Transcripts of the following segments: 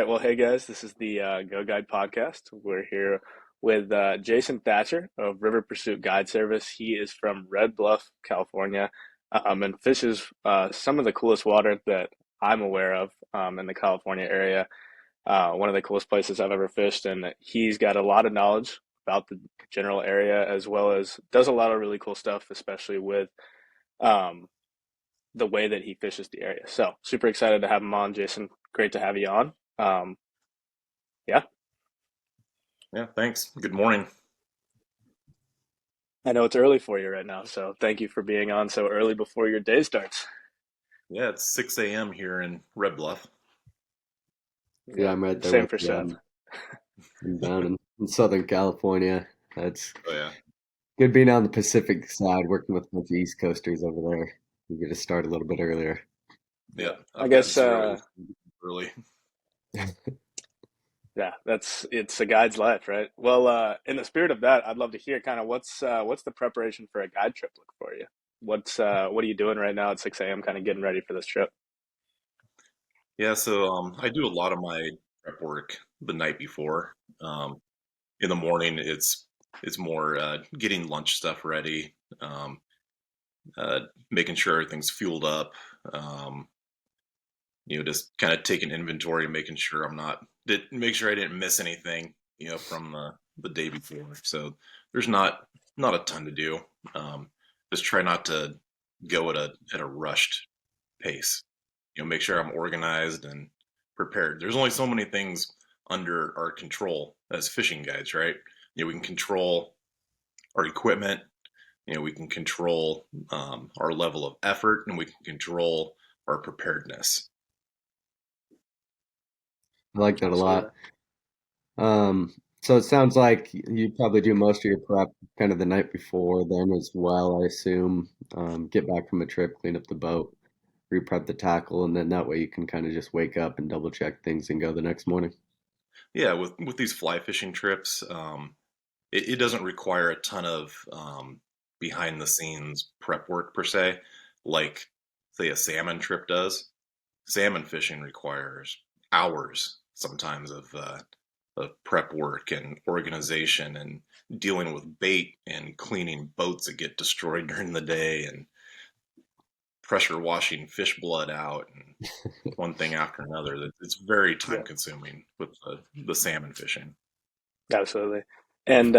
Well, hey guys, this is the Go Guide podcast. We're here with Jason Thatcher of River Pursuit Guide Service. He is from Red Bluff, California, and fishes some of the coolest water that I'm aware of in the California area. One of the coolest places I've ever fished, and he's got a lot of knowledge about the general area as well as does a lot of really cool stuff, especially with um, the way that he fishes the area. So super excited to have him on, Jason. Great to have you on. Um, yeah, Yeah, thanks. Good morning. I know it's early for you right now, so thank you for being on so early before your day starts. Yeah, it's 6 a.m. here in Red Bluff. Yeah, Yeah, I'm right there same with for you. Seth. I'm down in Southern California. It's Oh yeah, good being on the Pacific side, working with a bunch of East Coasters over there. You get to start a little bit earlier. yeah. Yeah, I I've got guess zero early. yeah, it's a guide's life, right? Well, in the spirit of that, I'd love to hear kind of what's the preparation for a guide trip look for you? What are you doing right now at 6 a.m. kind of getting ready for this trip? Yeah, so I do a lot of my prep work the night before. Um, in the morning, it's more getting lunch stuff ready, um, making sure everything's fueled up. Um, just kind of taking inventory, making sure make sure I didn't miss anything, from the day before. So there's not a ton to do. Um, just try not to go at a rushed pace. Make sure I'm organized and prepared. There's only so many things under our control as fishing guides, right? We can control our equipment. We can control our level of effort, and we can control our preparedness. I like that a Absolutely. lot. So it sounds like you probably do most of your prep kind of the night before then as well, I assume. Get back from a trip, clean up the boat, re-prep the tackle, and then that way you can kind of just wake up and double check things and go the next morning. Yeah, with these fly fishing trips, it doesn't require a ton of behind the scenes prep work per se, like say a salmon trip does. Salmon fishing requires hours sometimes of prep work and organization and dealing with bait and cleaning boats that get destroyed during the day and pressure washing fish blood out and one thing after another. It's very time Yeah, consuming with the salmon fishing. absolutely. And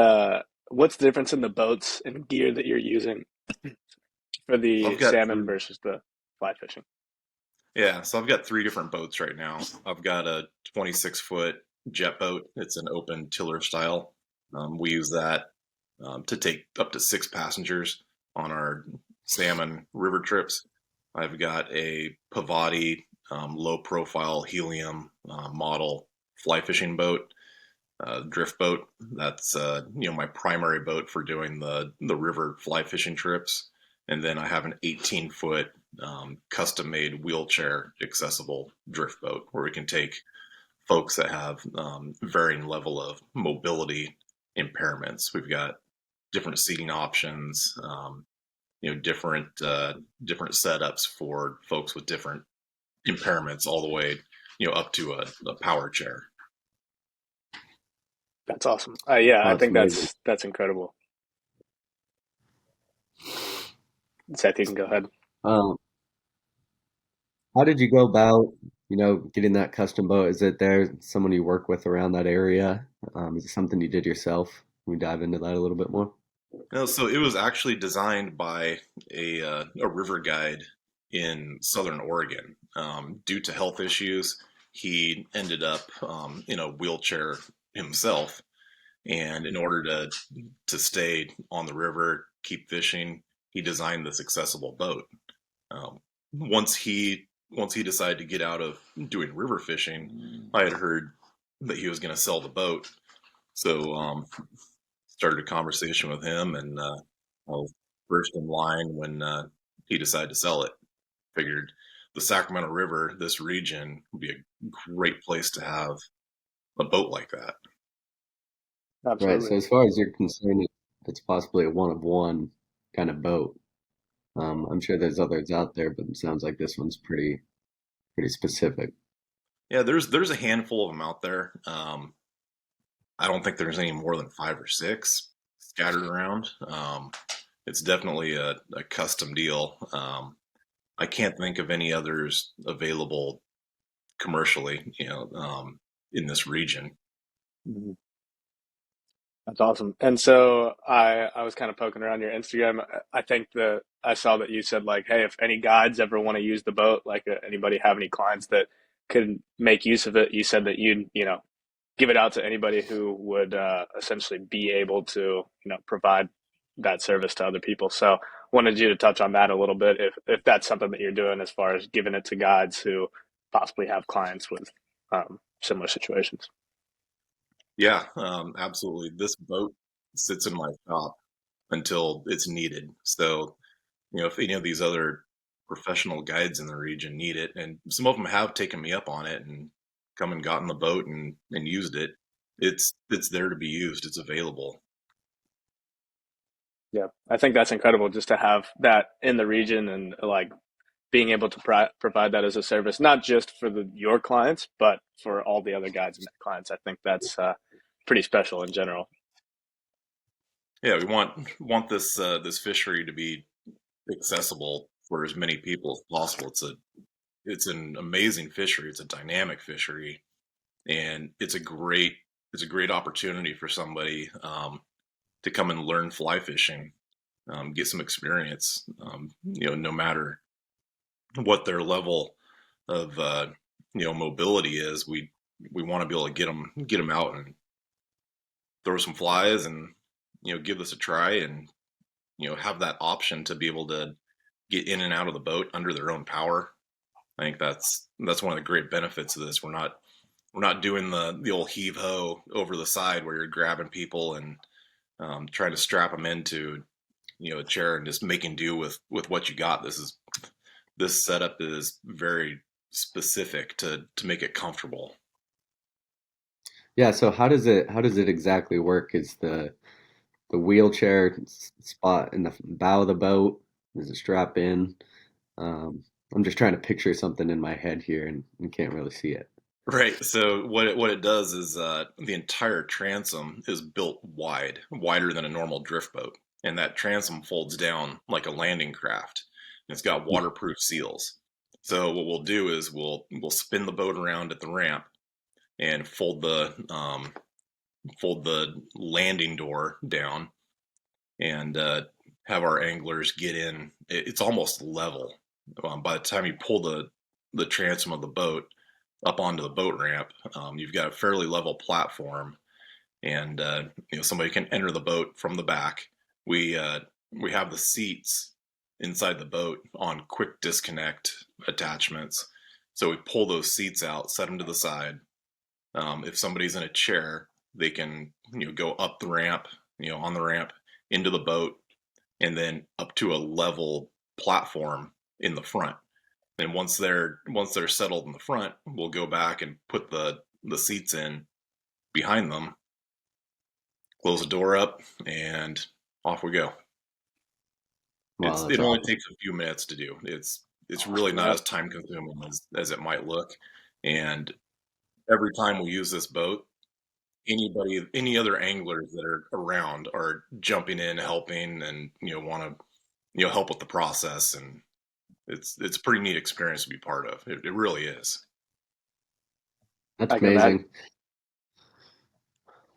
what's the difference in the boats and gear that you're using for I've the got salmon three. versus the fly fishing? Yeah, so I've got three different boats right now. I've got a 26-foot jet boat. It's an open tiller style. We use that to take up to six passengers on our salmon river trips. I've got a Pavati low profile helium model fly fishing boat, drift boat. That's my primary boat for doing the river fly fishing trips. And then I have an 18-foot custom made wheelchair accessible drift boat where we can take folks that have varying level of mobility impairments. We've got different seating options, different setups for folks with different impairments, all the way up to a power chair. That's awesome. Yeah, Oh, I it's think amazing. that's incredible. Seth, you can go ahead. Um, How did you go about, getting that custom boat? Is it there someone you work with around that area? Is it something you did yourself? Can we dive into that a little bit more? No, so it was actually designed by a river guide in Southern Oregon. Due to health issues, he ended up in a wheelchair himself, and in order to stay on the river, keep fishing, he designed this accessible boat. Um, once he decided to get out of doing river fishing, I had heard that he was going to sell the boat, so started a conversation with him, and I was first in line when he decided to sell it. Figured the Sacramento River, this region, would be a great place to have a boat like that. Right. Absolutely. So as far as you're concerned, it's possibly a one of one kind of boat. I'm sure there's others out there, but it sounds like this one's pretty specific. Yeah, there's a handful of them out there. I don't think there's any more than five or six scattered around. It's definitely a custom deal. I can't think of any others available commercially, in this region. Mhm. That's awesome. And so I was kind of poking around your Instagram. I think that I saw that you said like, hey, if any guides ever want to use the boat, like anybody have any clients that could make use of it, you said that you'd, give it out to anybody who would essentially be able to, provide that service to other people. So wanted you to touch on that a little bit, if that's something that you're doing as far as giving it to guides who possibly have clients with similar situations. Yeah, absolutely. This boat sits in my shop until it's needed. So, if any of these other professional guides in the region need it, and some of them have taken me up on it and come and gotten the boat and used it, it's there to be used. It's available. Yeah, I think that's incredible just to have that in the region and like being able to provide that as a service, not just for your clients, but for all the other guides and clients. I think that's pretty special in general. Yeah, we want this fishery to be accessible for as many people as possible. It's an amazing fishery. It's a dynamic fishery, and it's a great opportunity for somebody to come and learn fly fishing, get some experience. No matter what their level of mobility is, we want to be able to get them out and throw some flies and give this a try and have that option to be able to get in and out of the boat under their own power. I think that's one of the great benefits of this. We're not doing the old heave ho over the side where you're grabbing people and trying to strap them into a chair and just making do with what you got. This setup is very specific to make it comfortable. Yeah, so how does it exactly work? Is the wheelchair spot in the bow of the boat? Does it strap in? Um, I'm just trying to picture something in my head here and can't really see it. Right. So what it does is the entire transom is built wider than a normal drift boat, and that transom folds down like a landing craft. And it's got waterproof seals. So what we'll do is we'll spin the boat around at the ramp and fold the landing door down and have our anglers get in. It's almost level. By the time you pull the transom of the boat up onto the boat ramp, you've got a fairly level platform, and somebody can enter the boat from the back. We have the seats inside the boat on quick disconnect attachments, so we pull those seats out, set them to the side. If somebody's in a chair, they can go up the ramp, on the ramp into the boat, and then up to a level platform in the front. And once they're settled in the front, we'll go back and put the seats in behind them, close the door up, and off we go. Wow, It that's only awesome. takes a few minutes to do. It's really not Yeah. as time consuming as it might look. And every time we use this boat, any other anglers that are around are jumping in, helping, and want to help with the process. And it's a pretty neat experience to be part of. It really is. That's I can imagine. amazing.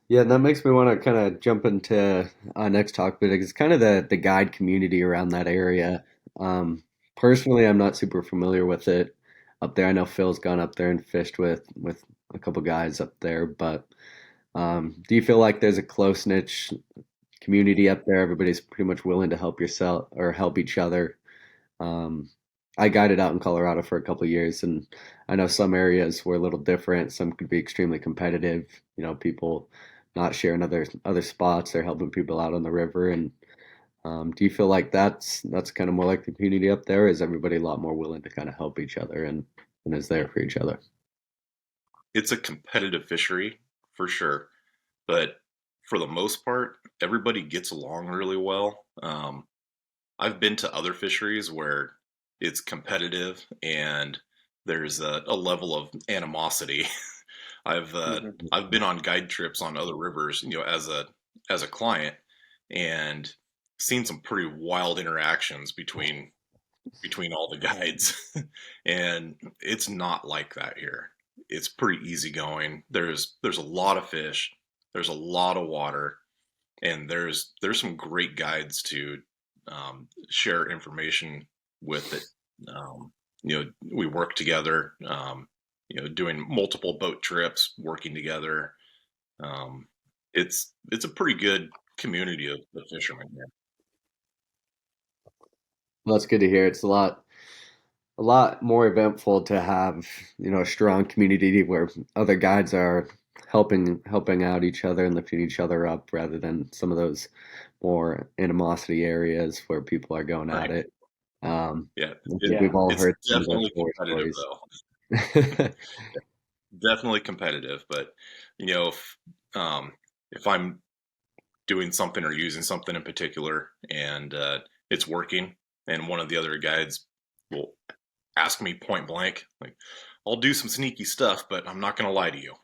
Yeah, that makes me want to kind of jump into our next topic, but it's kind of the guide community around that area. Um, Personally, I'm not super familiar with it up there. I know Phil's gone up there and fished with a couple guys up there, but do you feel like there's a close knit community up there? Everybody's pretty much willing to help yourself or help each other. Um, I guided out in Colorado for a couple of years, and I know some areas were a little different. Some could be extremely competitive. People not sharing other spots. They're helping people out on the river. And do you feel like that's kind of more like the community up there? Or is everybody a lot more willing to kind of help each other and is there for each other? It's a competitive fishery for sure, but for the most part, everybody gets along really well. I've been to other fisheries where it's competitive and there's a level of animosity. I've uh, Hmm. I've been on guide trips on other rivers, as a client, and seen some pretty wild interactions between all the guides, and it's not like that here. It's pretty easygoing. There's a lot of fish, there's a lot of water, and there's some great guides to share information with it. We work together. Doing multiple boat trips, working together. Um, it's a pretty good community of fishermen here. Well, that's good to hear. It's a lot more eventful to have, a strong community where other guides are helping out each other and lifting each other up rather than some of those more animosity areas where people are going at Right. it. Yeah. I think Yeah. we've all It's heard some of those definitely horror competitive stories. though. Definitely competitive, but you know, if if I'm doing something or using something in particular and it's working, and one of the other guides will ask me point blank, like, I'll do some sneaky stuff, but I'm not going to lie to you.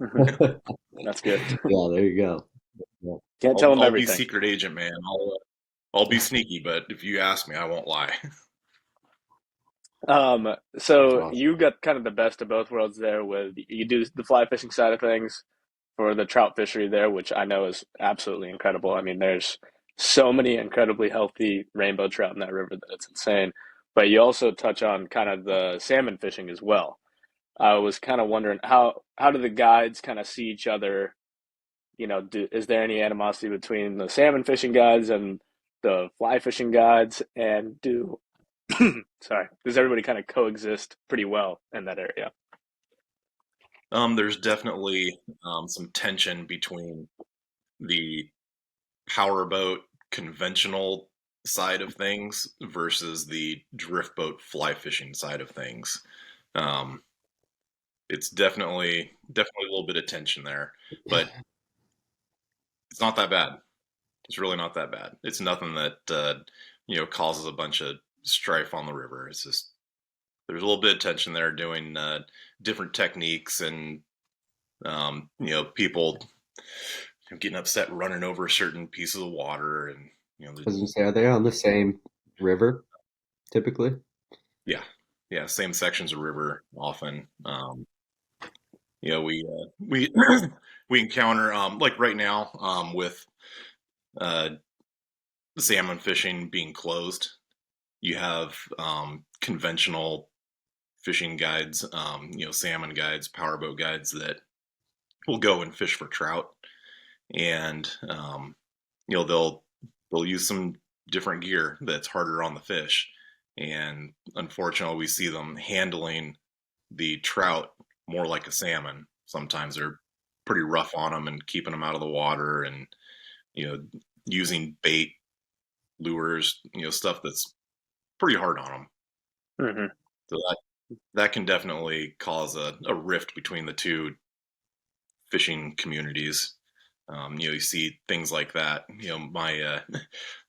Hmm. That's good. Yeah, there you go. Yeah, Can't tell I'll them I'll be everything. secret agent, man. I'll be sneaky, but if you ask me, I won't lie. that's So awesome. you got kind of the best of both worlds there with you do the fly fishing side of things for the trout fishery there, which I know is absolutely incredible. I mean, there's so many incredibly healthy rainbow trout in that river that it's insane. But you also touch on kind of the salmon fishing as well. I was kind of wondering how do the guides kind of see each other? Is there any animosity between the salmon fishing guides and the fly fishing guides? And sorry, does everybody kind of coexist pretty well in that area? There's definitely some tension between the powerboat conventional side of things versus the drift boat fly fishing side of things. Um, it's definitely a little bit of tension there, but it's not that bad. It's really not that bad. It's nothing that causes a bunch of strife on the river. It's just there's a little bit of tension there doing different techniques and people getting upset running over certain pieces of water and I was gonna say, are they on the same river typically? yeah, yeah, same sections of river often. We we encounter like right now with uh, salmon fishing being closed. You have conventional fishing guides, salmon guides, powerboat guides that will go and fish for trout, and they'll use some different gear that's harder on the fish, and unfortunately, we see them handling the trout more like a salmon. Sometimes they're pretty rough on them and keeping them out of the water, and you know, using bait lures, stuff that's pretty hard on them. Hmm. So that can definitely cause a rift between the two fishing communities. You see things like that. My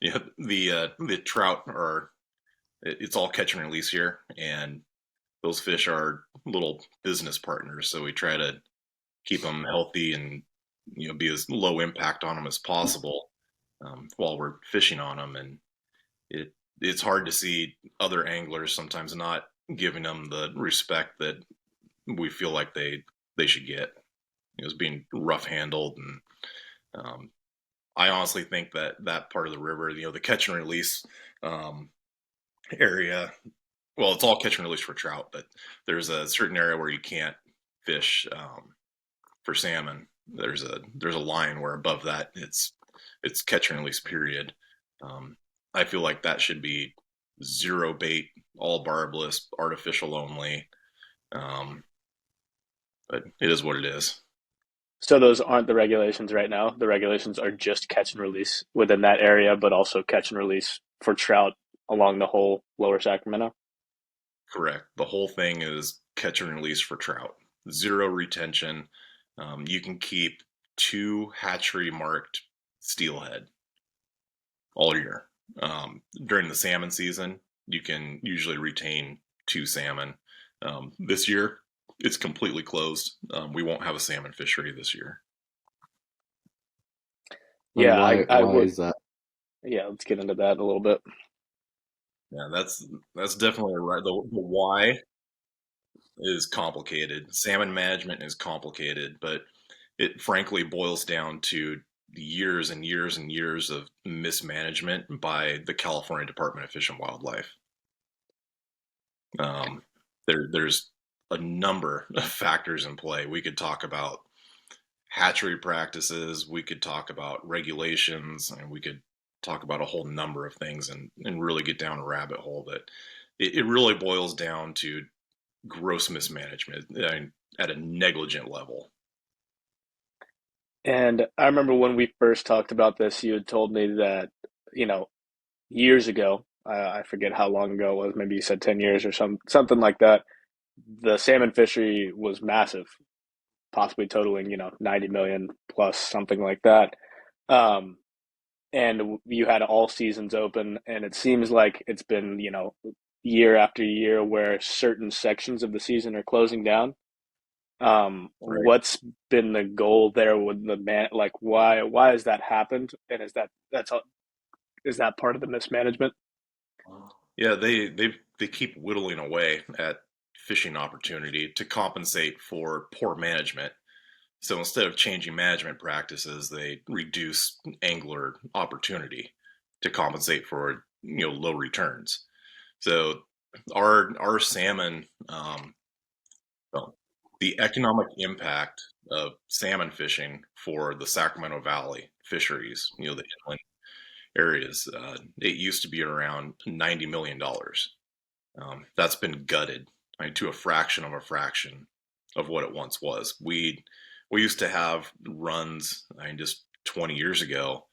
the trout are it's all catch and release here, and those fish are little business partners. So we try to keep them healthy and be as low impact on them as possible while we're fishing on them. And it's hard to see other anglers sometimes not giving them the respect that we feel like they should get. As being rough handled, and um, I honestly think that that part of the river, the catch and release um, area, well, it's all catch and release for trout, but there's a certain area where you can't fish for salmon. There's a line where above that it's catch and release period. Um, I feel like that should be zero bait, all barbless, artificial only. Um, but it is what it is. So those aren't the regulations right now. The regulations are just catch and release within that area, but also catch and release for trout along the whole lower Sacramento. Correct. The whole thing is catch and release for trout. Zero retention. You can keep two hatchery marked steelhead all year. During the salmon season, you can usually retain two salmon. This year, it's completely closed. We won't have a salmon fishery this year. And Yeah, I why would. is that? Yeah, let's get into that a little bit. Yeah, that's definitely right. The why is complicated. Salmon management is complicated, but it frankly boils down to years and years and years of mismanagement by the California Department of Fish and Wildlife. Um, there's a number of factors in play. We could talk about hatchery practices, we could talk about regulations, and we could talk about a whole number of things and really get down a rabbit hole. But it really boils down to gross mismanagement at a negligent level. And I remember when we first talked about this, you had told me that, you know, years ago, I forget how long ago it was, maybe you said 10 years or something like that, the salmon fishery was massive, possibly totaling, 90 million plus, something like that. Um, and you had all seasons open, and it seems like it's been, year after year where certain sections of the season are closing down. Right. What's been the goal there with the man? Like, why has that happened? And is that part of the mismanagement? Yeah, they keep whittling away at fishing opportunity to compensate for poor management. So instead of changing management practices, they reduce angler opportunity to compensate for low returns. So our salmon, well, the economic impact of salmon fishing for the Sacramento Valley fisheries, the inland areas, it used to be around $90 million. That's been gutted, I mean, to a fraction of what it once was. We used to have runs, I mean, just 20 years ago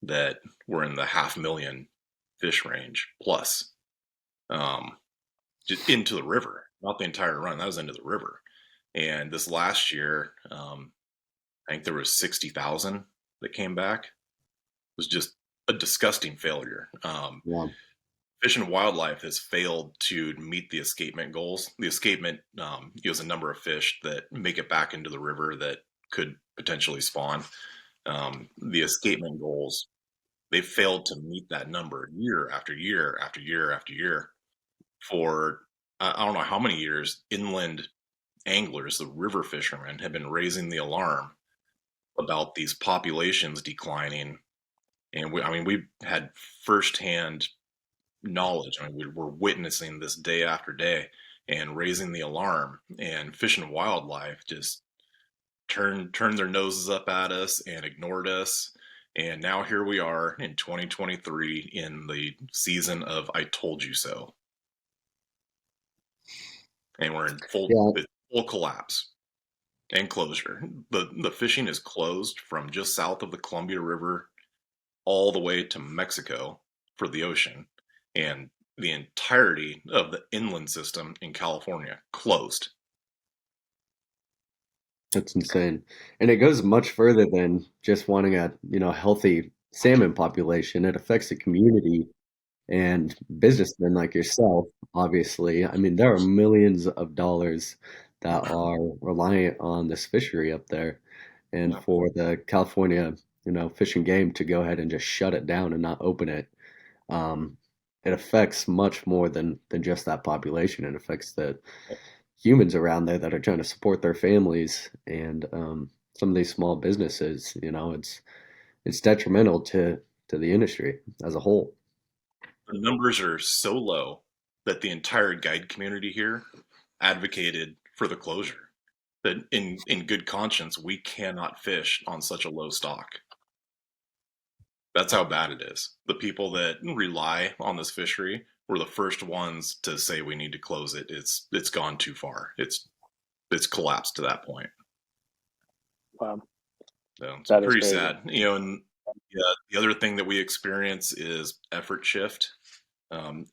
that were in the 500,000 fish range plus, um, just into the river, not the entire run. That was into the river. And this last year, I think there was 60,000 that came back. It was just a disgusting failure. Yeah, Fish and Wildlife has failed to meet the escapement goals. The escapement is a number of fish that make it back into the river that could potentially spawn. The escapement goals, they failed to meet that number year after year after year after year. For I don't know how many years, inland anglers, the river fishermen, have been raising the alarm about these populations declining. And I mean, we had firsthand knowledge. I mean, we're witnessing this day after day and raising the alarm. And Fish and Wildlife just turned their noses up at us and ignored us. And now here we are in 2023 in the season of "I told you so," and we're in yeah, full collapse and closure. The fishing is closed from just south of the Columbia River all the way to Mexico for the ocean, and the entirety of the inland system in California closed. that's insane. And it goes much further than just wanting a, healthy salmon population. It affects the community and businessmen like yourself, obviously. I mean, there are millions of dollars that are reliant on this fishery up there. And Yeah. for the California, Fish and Game to go ahead and just shut it down and not open it, um, it affects much more than just that population. It affects the humans around there that are trying to support their families and some of these small businesses. It's detrimental to the industry as a whole. The numbers are so low that the entire guide community here advocated for the closure. That in good conscience, we cannot fish on such a low stock. That's how bad it is. The people that rely on this fishery were the first ones to say we need to close it. It's gone too far. It's collapsed to that point. Wow, So it's that is pretty crazy. sad. And yeah, the other thing that we experience is effort shift.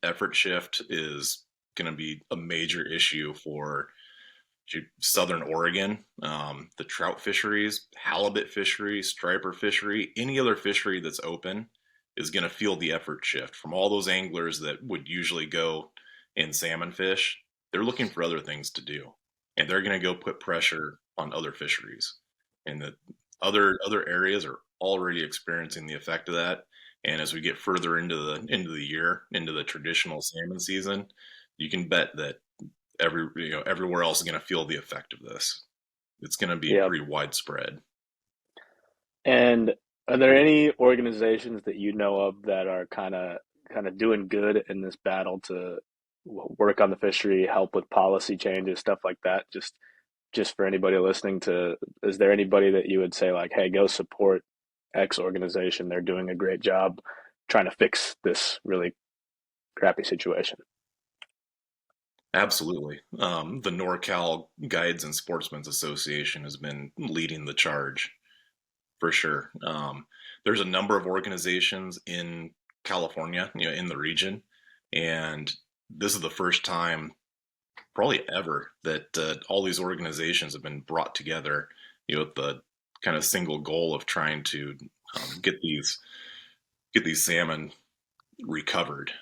Effort shift is going to be a major issue for Southern Oregon, the trout fisheries, halibut fishery, striper fishery, any other fishery that's open is going to feel the effort shift from all those anglers that would usually go and salmon fish. they're looking for other things to do, and they're going to go put pressure on other fisheries, and the other areas are already experiencing the effect of that. And as we get further into the year, into the traditional salmon season, you can bet that everywhere else is going to feel the effect of this. It's going to be Yep. pretty widespread. And are there any organizations that you know of that are kind of doing good in this battle to work on the fishery, help with policy changes, stuff like that? Just for anybody listening to, is there anybody that you would say like, hey, go support X organization? They're doing a great job trying to fix this really crappy situation. Absolutely. The NorCal Guides and Sportsmen's Association has been leading the charge for sure. There's a number of organizations in California, in the region, and this is the first time probably ever that all these organizations have been brought together, with the kind of single goal of trying to get these salmon recovered.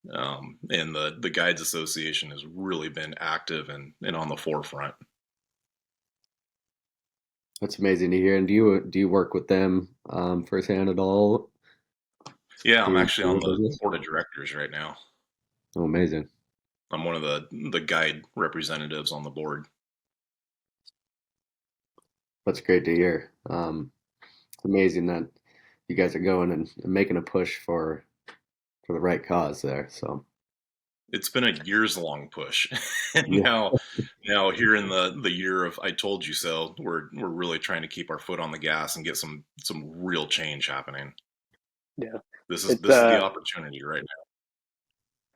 And the Guides Association has really been active and on the forefront. That's amazing to hear. And do you work with them firsthand at all Yeah, I'm through actually on your the business? board of directors right now. Oh, amazing. I'm one of the guide representatives on the board. That's great to hear. It's amazing that you guys are going and making a push for the right cause there. So It's been a years long push, and yeah, now here in the year of I told you so, we're really trying to keep our foot on the gas and get some real change happening. Yeah, This it's is the opportunity right now.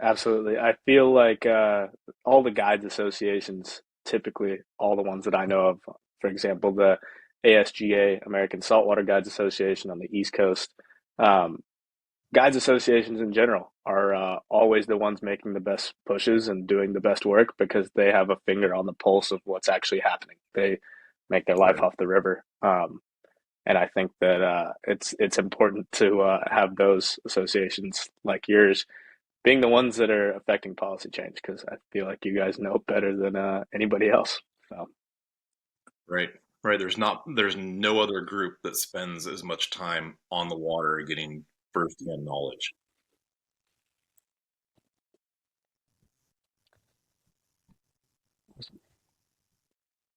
absolutely. I feel like all the guides associations, typically all the ones that I know of, for example, the ASGA, American Saltwater Guides Association on the East Coast, um, guides associations in general are always the ones making the best pushes and doing the best work because they have a finger on the pulse of what's actually happening. They make their life Right. off the river. And I think that it's important to have those associations like yours being the ones that are affecting policy change because I feel like you guys know better than anybody else. So Right. Right. There's no other group that spends as much time on the water getting firsthand knowledge.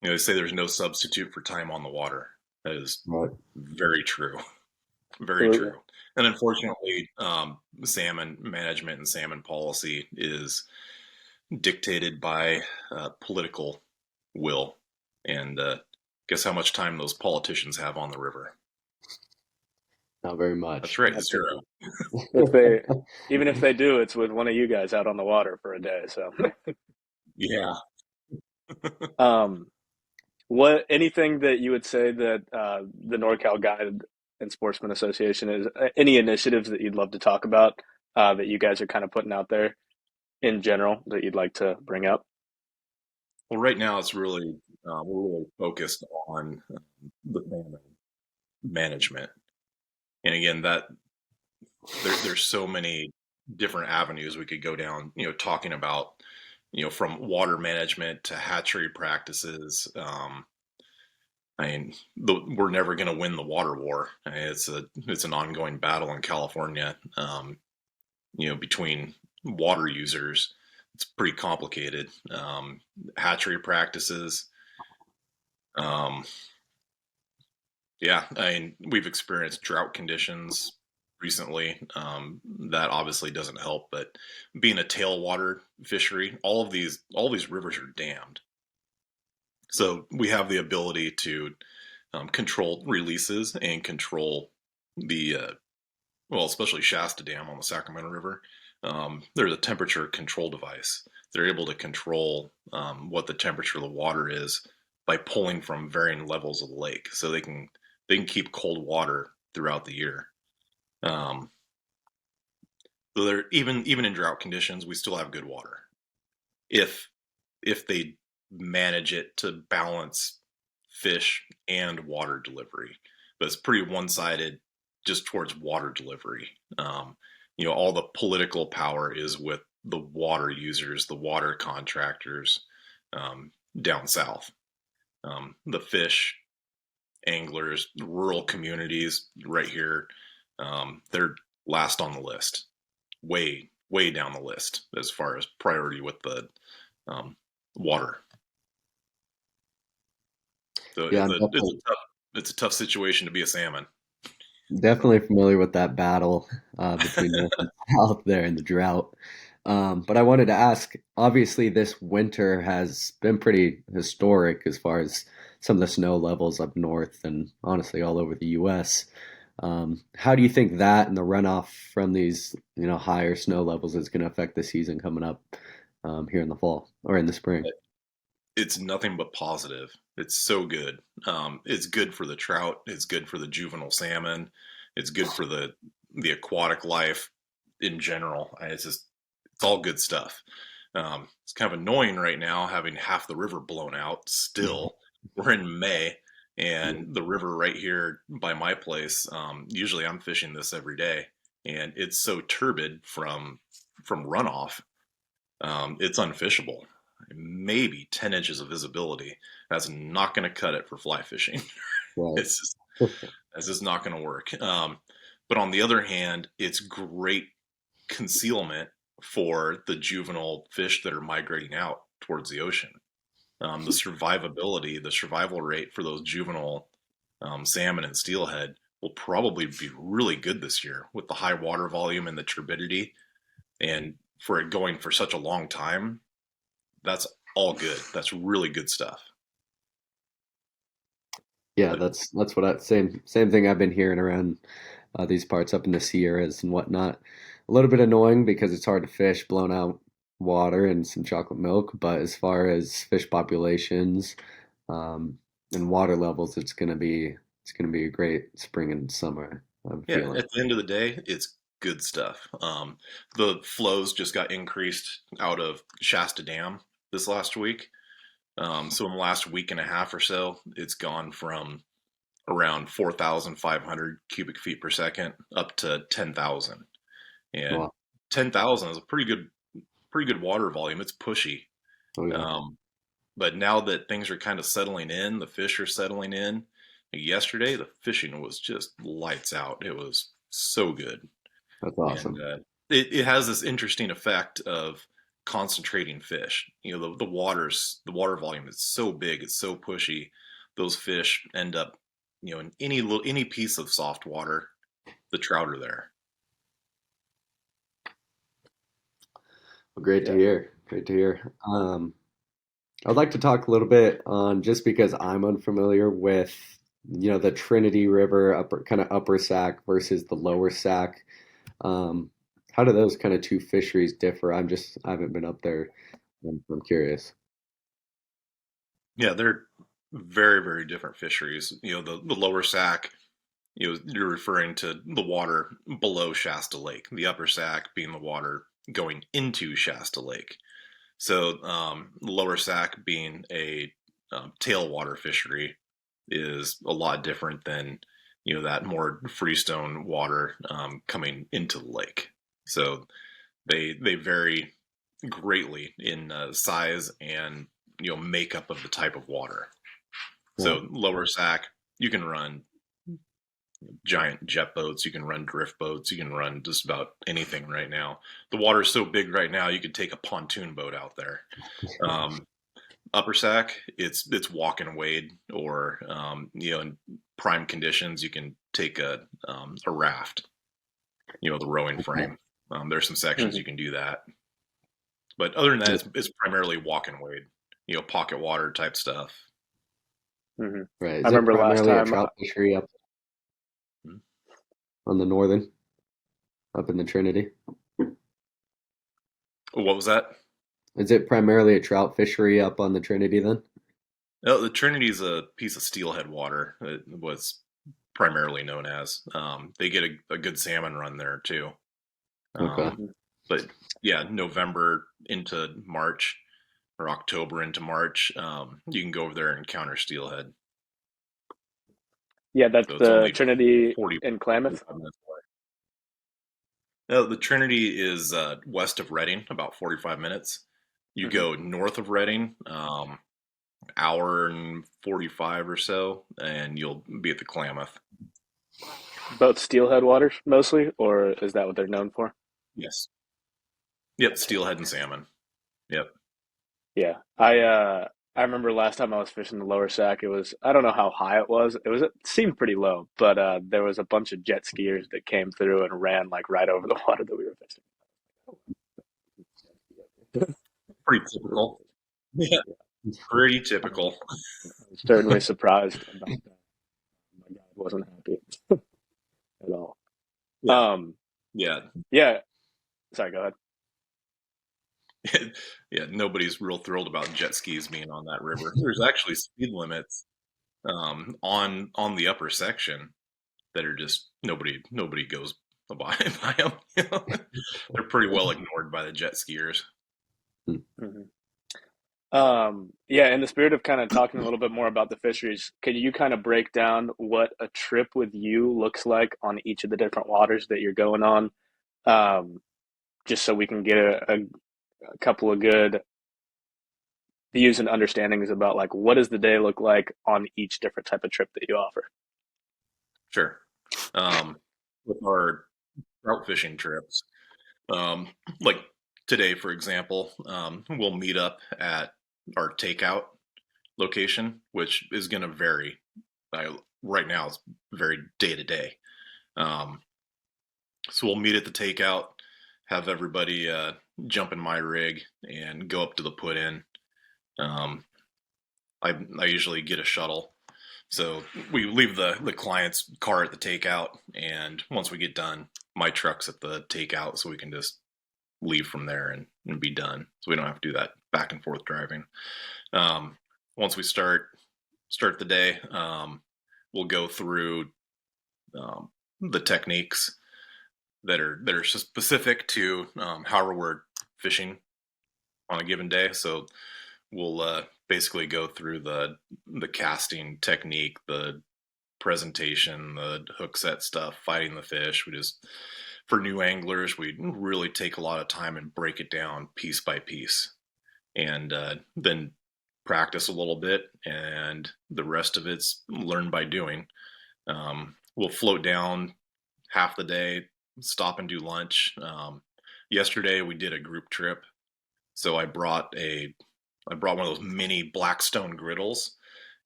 They say there's no substitute for time on the water. That is right. very true. Very absolutely, true. And unfortunately, salmon management and salmon policy is dictated by political will. And guess how much time those politicians have on the river? Not very That's much. right, absolutely. zero. If they even if they do, it's with one of you guys out on the water for a day. So Yeah. um, what anything that you would say that the NorCal Guide and Sportsman Association is any initiatives that you'd love to talk about that you guys are kind of putting out there in general that you'd like to bring up? Well, right now it's really we're really focused on the salmon management. And again, there's so many different avenues we could go down, talking about, from water management to hatchery practices. I mean, we're never going to win the water war. I mean, it's an ongoing battle in California, between water users. It's pretty complicated. Hatchery practices. Um, yeah, I mean, we've experienced drought conditions recently. That obviously doesn't help, but being a tailwater fishery, all these rivers are dammed. So we have the ability to control releases and control the especially Shasta Dam on the Sacramento River. There's a temperature control device. They're able to control what the temperature of the water is by pulling from varying levels of the lake, so they can keep cold water throughout the year. Um, so they're even in drought conditions, we still have good water if they manage it to balance fish and water delivery. But it's pretty one-sided just towards water delivery. All the political power is with the water users, the water contractors down south. The fish anglers, rural communities right here, they're last on the list, way down the list as far as priority with the um, water. So Yeah, I'm it's a tough situation to be a salmon. definitely familiar with that battle between North and South there in the drought. But I wanted to ask, obviously, this winter has been pretty historic as far as some of the snow levels up north and honestly all over the US. How do you think that and the runoff from these, higher snow levels is going to affect the season coming up here in the fall or in the spring? It's nothing but positive. It's so good. It's good for the trout. It's good for the juvenile salmon. It's good for the aquatic life in general. It's all good stuff. It's kind of annoying right now having half the river blown out. Still, we're in May, and the river right here by my place. Usually, I'm fishing this every day, and it's so turbid from runoff. It's unfishable. Maybe 10 inches of visibility. That's not going to cut it for fly fishing. Right. it's just, it's just not going to work. But on the other hand, it's great concealment for the juvenile fish that are migrating out towards the ocean. The survivability, the survival rate for those juvenile salmon and steelhead will probably be really good this year with the high water volume and the turbidity. And for it going for such a long time, that's all good. That's really good stuff. Yeah, But that's what same thing I've been hearing around these parts up in the Sierras and whatnot. A little bit annoying because it's hard to fish blown out water and some chocolate milk, but as far as fish populations um, and water levels, it's gonna be a great spring and summer. I'm yeah, feeling. at the end of the day, it's good stuff. The flows just got increased out of Shasta Dam this last week. So in the last week and a half or so, it's gone from around 4,500 cubic feet per second up to 10,000. And Wow. 10,000 is a pretty good water volume. It's pushy. Oh yeah, Um, but now that things are kind of settling in, the fish are settling in. Yesterday, the fishing was just lights out. It was so good. that's And awesome. it has this interesting effect of concentrating fish. The water volume is so big, it's so pushy. Those fish end up, in any piece of soft water, the trout are there. Well, great to Yeah. hear. Great to hear. I'd like to talk a little bit on just because I'm unfamiliar with, the Trinity River upper Sac versus the lower Sac. Um, how do those kind of two fisheries differ? I haven't been up there. I'm curious. Yeah, they're very different fisheries. The lower Sac, you're referring to the water below Shasta Lake, the upper Sac being the water going into Shasta Lake. So, lower Sac being a tailwater fishery is a lot different than that more freestone water coming into the lake. So they vary greatly in size and makeup of the type of water. Yeah. So lower Sac, you can run giant jet boats, you can run drift boats, you can run just about anything right now. The water's so big right now, you could take a pontoon boat out there. Um, Upper Sac, it's walk and wade, or in prime conditions, you can take a raft, the rowing Okay. frame. There's some sections Hmm. you can do that, but other than that, Yeah. it's primarily walk and wade, pocket water type stuff. Hmm. Right. I Is it remember last primarily a time. trout fishery up on the northern, up in the Trinity? What was that? Is it primarily a trout fishery up on the Trinity then? Oh, the Trinity's a piece of steelhead water. It was primarily known as. They get a good salmon run there too. Okay. Um, but yeah, November into March or October into March, you can go over there and encounter steelhead. Yeah, that's So it's the only Trinity 40, in Klamath. 45 minutes away. The Trinity is west of Reading, about 45 minutes. You Hmm. go north of Reading, hour and 45 or so, and you'll be at the Klamath. Both steelhead waters mostly, or is that what they're known for? Yes. Yep, Gotcha. steelhead and salmon. Yep. Yeah. I remember last time I was fishing the lower Sac, it was I don't know how high it was. It seemed pretty low, but there was a bunch of jet skiers that came through and ran like right over the water that we were fishing. Pretty typical. Yeah, Yeah. pretty I typical. was certainly surprised about that. My guide wasn't happy at all. Yeah, Um, yeah, yeah, sorry, go ahead. yeah. Nobody's real thrilled about jet skis being on that river. There's actually speed limits on the upper section that are just nobody goes by by them. They're pretty well ignored by the jet skiers. Mhm. Yeah, in the spirit of kind of talking a little bit more about the fisheries, can you kind of break down what a trip with you looks like on each of the different waters that you're going on? Um, just so we can get a couple of good views and understandings about like what does the day look like on each different type of trip that you offer. Sure. With our trout fishing trips, um, like today, for example, we'll meet up at our takeout location, which is going to vary. Right now, it's very day to day. Um, so we'll meet at the takeout, have everybody jump in my rig and go up to the put in. Um, I usually get a shuttle. So we leave the client's car at the takeout, and once we get done, my truck's at the takeout, so we can just leave from there and be done. So we don't have to do that back and forth driving. Um, Once we start the day, we'll go through um, the techniques that are specific to however we're fishing on a given day. So we'll basically go through the casting technique, the presentation, the hook set stuff, fighting the fish. We just for new anglers, we really take a lot of time and break it down piece by piece, and then practice a little bit, and the rest of it's learn by doing. We'll float down half the day, stop and do lunch. Yesterday we did a group trip, so I brought one of those mini Blackstone griddles,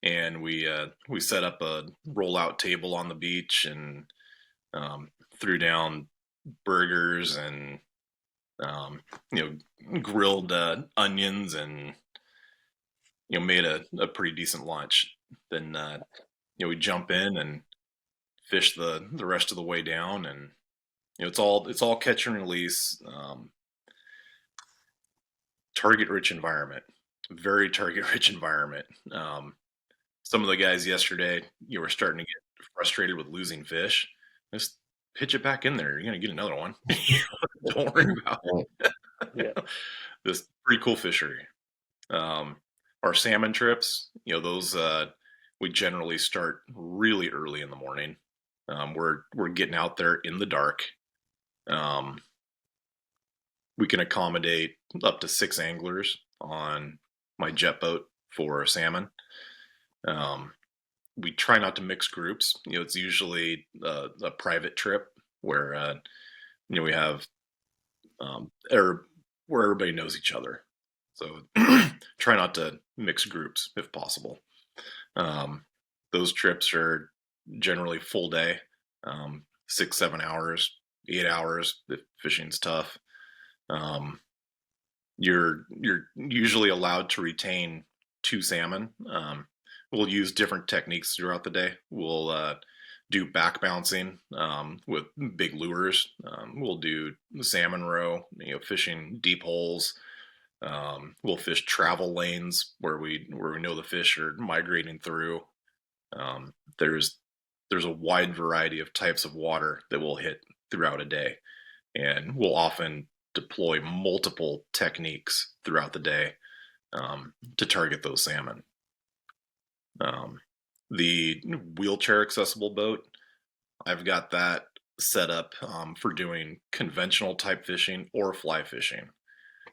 and we set up a rollout table on the beach and threw down burgers and um, grilled onions and made a pretty decent lunch. Then we jump in and fish the rest of the way down, and it's all catch and release. Target rich environment, very target rich environment. Um, some of the guys yesterday, you were starting to get frustrated with losing fish. Just pitch it back in there. You're gonna get another one. Don't worry about Right. Yeah. it. This pretty cool fishery. Um, our salmon trips, those we generally start really early in the morning. We're getting out there in the dark. Um, we can accommodate up to 6 anglers on my jet boat for salmon. Um, we try not to mix groups. It's usually a private trip where we have where everybody knows each other. So try not to mix groups if possible. Um, those trips are generally full day, 6, 7 hours, 8 hours if fishing's tough. Um, you're usually allowed to retain 2 salmon. We'll use different techniques throughout the day. We'll do back bouncing with big lures. We'll do salmon row, fishing deep holes. We'll fish travel lanes where we know the fish are migrating through. Um, there's there's a wide variety of types of water that we'll hit throughout a day, and we'll often deploy multiple techniques throughout the day to target those salmon. Um, the wheelchair accessible boat, I've got that set up for doing conventional type fishing or fly fishing.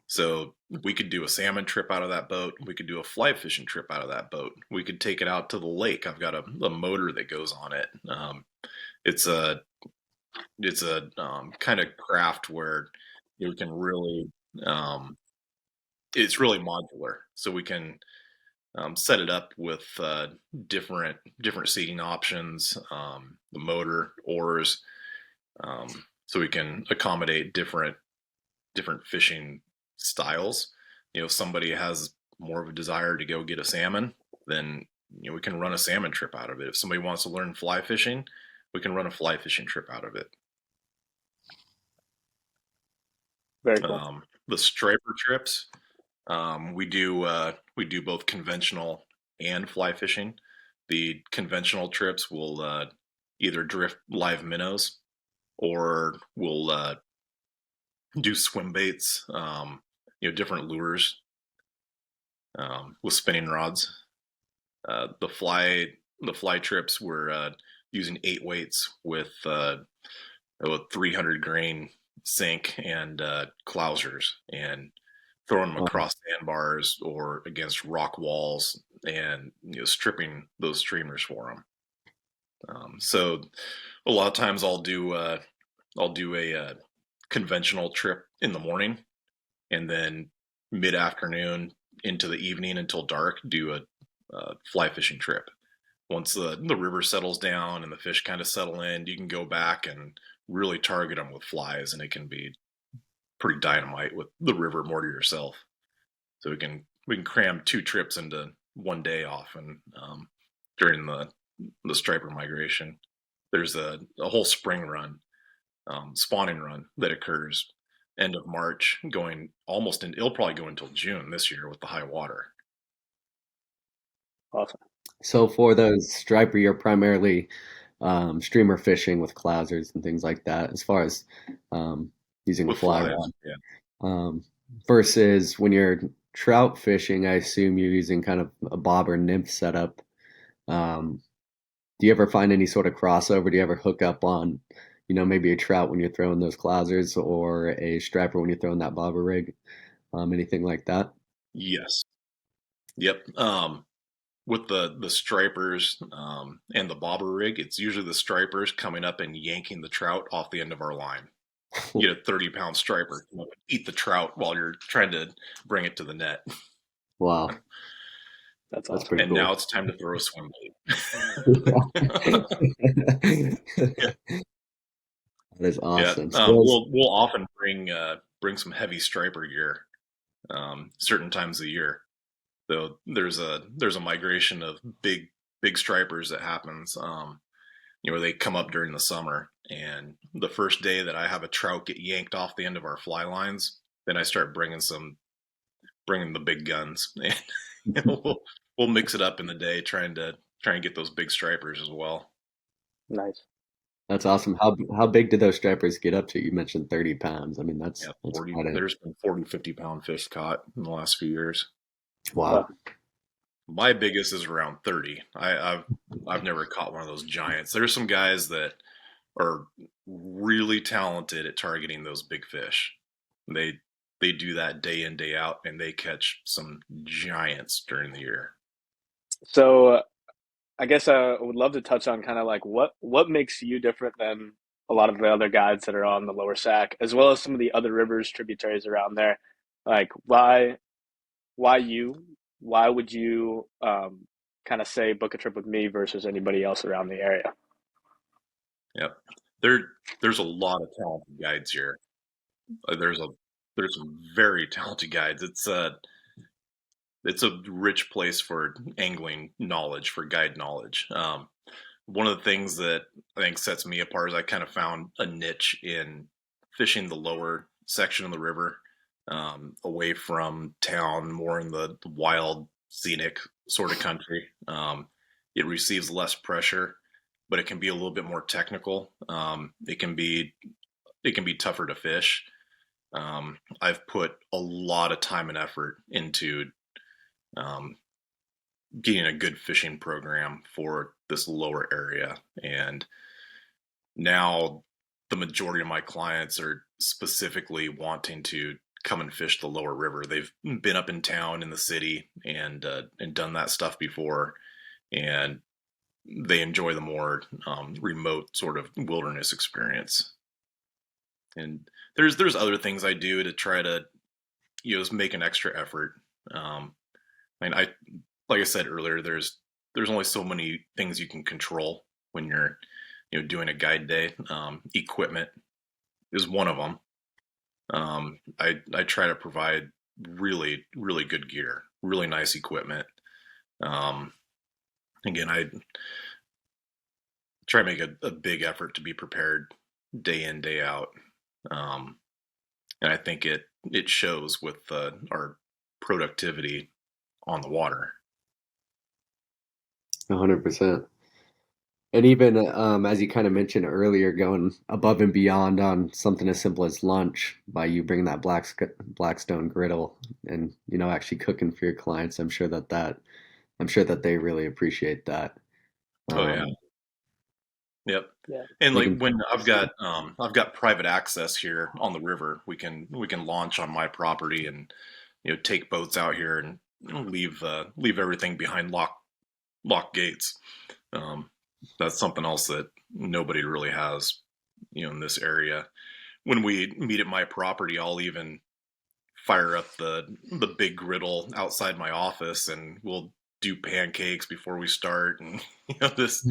So we could do a salmon trip out of that boat. We could do a fly fishing trip out of that boat. We could take it out to the lake. I've got a motor that goes on it. It's a kind of craft where you can really it's really modular. So we can set it up with different seating options, the motor, oars, um, so we can accommodate different fishing styles. If somebody has more of a desire to go get a salmon, then we can run a salmon trip out of it. If somebody wants to learn fly fishing, we can run a fly fishing trip out of it. Very cool. The striper trips, we do both conventional and fly fishing. The conventional trips will either drift live minnows or we'll do swim baits, different lures with spinning rods. The fly trips were using 8 weights with a 300 grain sink and clousers and throwing them Wow. across sandbars or against rock walls and stripping those streamers for them. So a lot of times I'll do a conventional trip in the morning, and then mid afternoon into the evening until dark do a fly fishing trip. Once the river settles down and the fish kind of settle in, you can go back and really target them with flies, and it can be pretty dynamite with the river more to yourself. So we can cram 2 trips into one day often during the striper migration. There's a whole spring run, spawning run that occurs end of March, going almost in. It'll probably go until June this year with the high water. Awesome. So for those striper, you're primarily streamer fishing with clousers and things like that, as far as using a With fly flies. rod. Yeah. Um, versus when you're trout fishing, I assume you're using kind of a bob or nymph setup. Um, do you ever find any sort of crossover? Do you ever hook up on, maybe a trout when you're throwing those clousers or a striper when you're throwing that bobber rig? Anything like that? Yes. Yep. With the stripers and the bobber rig, it's usually the stripers coming up and yanking the trout off the end of our line. You get a 30-pound striper come up and eat the trout while you're trying to bring it to the net. Wow, That's that's awesome. pretty And now cool. it's time to throw a swim That bait. is Yeah, awesome. So we'll often bring some heavy striper gear certain times of the year. Though there's a migration of big stripers that happens. Where they come up during the summer, and the first day that I have a trout get yanked off the end of our fly lines, then I start bringing the big guns, and we'll mix it up in the day, trying to get those big stripers as well. Nice. that's awesome. How big did those stripers get up to? You mentioned 30 pounds. I mean, Yeah, that's 40. quite a There's been 40, 50 pound fish caught in the last few years. wow. Wow. My biggest is around 30. I've never caught one of those giants. There's some guys that are really talented at targeting those big fish. They they do that day in day out, and they catch some giants during the year. So I guess I would love to touch on kind of like what makes you different than a lot of the other guides that are on the lower Sac, as well as some of the other rivers, tributaries around there. Like why you? Why would you kind of say book a trip with me versus anybody else around the area? Yep. There there's a lot of talented guides here. There's some very talented guides. It's a rich place for angling knowledge, for guide knowledge. One of the things that I think sets me apart is I kind of found a niche in fishing the lower section of the river, away from town, more in the wild, scenic sort of country. It receives less pressure, but it can be a little bit more technical. It can be tougher to fish. I've put a lot of time and effort into um, getting a good fishing program for this lower area, and now the majority of my clients are specifically wanting to come and fish the lower river. They've been up in town in the city and done that stuff before, and they enjoy the more remote sort of wilderness experience. And there's other things I do to try to just make an extra effort. I mean, like I said earlier, there's only so many things you can control when you're doing a guide day. Equipment is one of them. I try to provide really really good gear, really nice equipment. Um, Again, I try to make a big effort to be prepared day in day out, um, and I think it shows with our productivity on the water. 100%. And even as you kind of mentioned earlier, going above and beyond on something as simple as lunch by you bringing that Blackstone griddle and actually cooking for your clients, I'm sure that they really appreciate that. Oh yeah, Um, yep. Yeah. And like making when I've got private access here on the river, we can launch on my property and take boats out here and leave everything behind lock gates. Um, that's something else that nobody really has, in this area. When we meet at my property, I'll even fire up the big griddle outside my office, and we'll do pancakes before we start, and just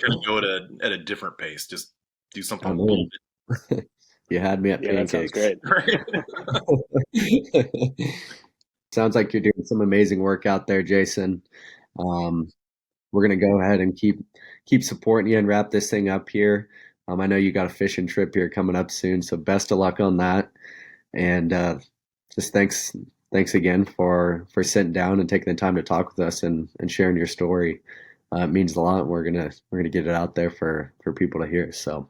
kind of go at a different pace. Just do something a I'm little in. You had me at Yeah, that sounds pancakes. great. bit right. Sounds like you're doing some amazing work out there, Jason. Um, we're gonna go ahead and keep supporting you and wrap this thing up here. I know you got a fishing trip here coming up soon, so best of luck on that. And just thanks again for sitting down and taking the time to talk with us and sharing your story. It means a lot. We're gonna get it out there for people to hear. So